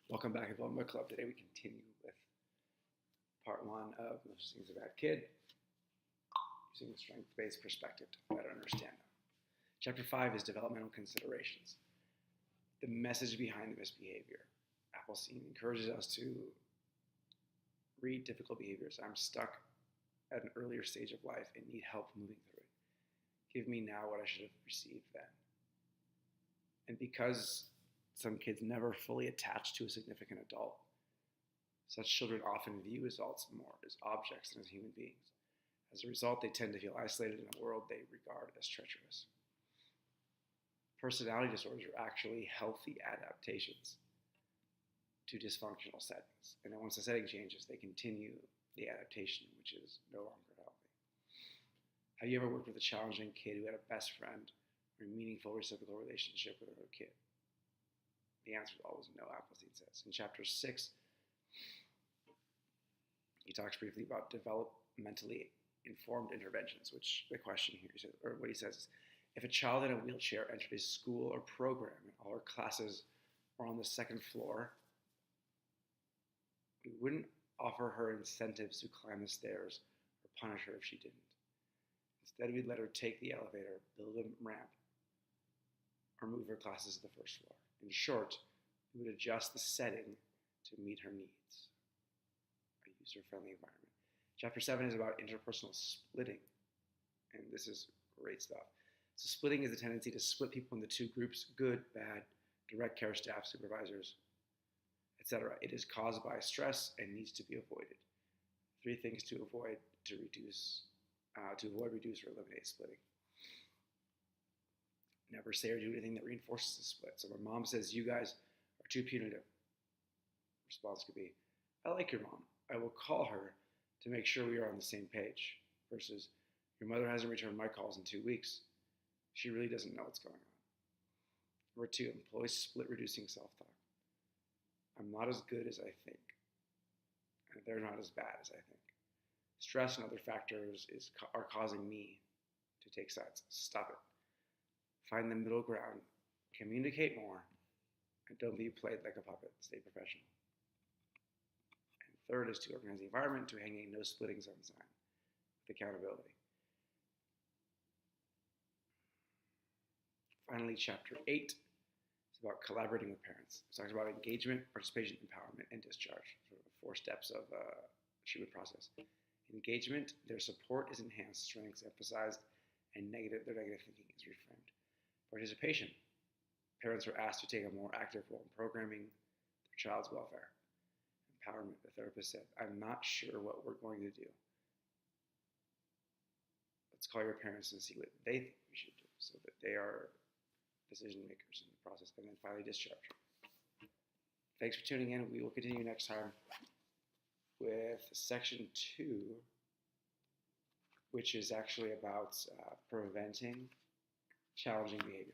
Welcome back to Development Club. Today we continue with part one of Most Things a Bad Kid, using a strength-based perspective to better understand them. Chapter 5 is developmental considerations. The message behind the misbehavior. Appleseed encourages us to read difficult behaviors. I'm stuck at an earlier stage of life and need help moving through it. Give me now what I should have received then. And because some kids never fully attach to a significant adult, such children often view adults more as objects than as human beings. As a result, they tend to feel isolated in a world they regard as treacherous. Personality disorders are actually healthy adaptations to dysfunctional settings. And then once the setting changes, they continue the adaptation, which is no longer healthy. Have you ever worked with a challenging kid who had a best friend or a meaningful reciprocal relationship with another kid? The answer is always no, Appleseed says. In chapter 6, he talks briefly about developmentally informed interventions, which the question here, or what he says is, if a child in a wheelchair entered a school or program and all her classes were on the second floor, we wouldn't offer her incentives to climb the stairs or punish her if she didn't. Instead, we'd let her take the elevator, build a ramp, or move her classes to the first floor. In short, we would adjust the setting to meet her needs. A user-friendly environment. Chapter 7 is about interpersonal splitting, and this is great stuff. So splitting is the tendency to split people into two groups: good, bad, direct care staff, supervisors, etc. It is caused by stress and needs to be avoided. 3 things to avoid reduce, or eliminate splitting. Never say or do anything that reinforces the split. So when mom says, "You guys are too punitive," response could be, "I like your mom. I will call her to make sure we are on the same page," versus, "Your mother hasn't returned my calls in 2 weeks. She really doesn't know what's going on." Number 2, employ split reducing self-talk. I'm not as good as I think, and they're not as bad as I think. Stress and other factors are causing me to take sides. Stop it. Find the middle ground, communicate more, and don't be played like a puppet. Stay professional. And 3rd is to organize the environment to hang a no splitting zone sign with accountability. Finally, chapter 8 is about collaborating with parents. It talks about engagement, participation, empowerment, and discharge. Sort of the 4 steps of the treatment process. Engagement, their support is enhanced, strengths emphasized, and their negative thinking is reframed. Participation, parents are asked to take a more active role in programming their child's welfare. Empowerment, the therapist said, "I'm not sure what we're going to do. Let's call your parents and see what they think we should do," so that they are decision makers in the process. And then finally, discharge. Thanks for tuning in. We will continue next time with section 2, which is actually about preventing challenging behavior.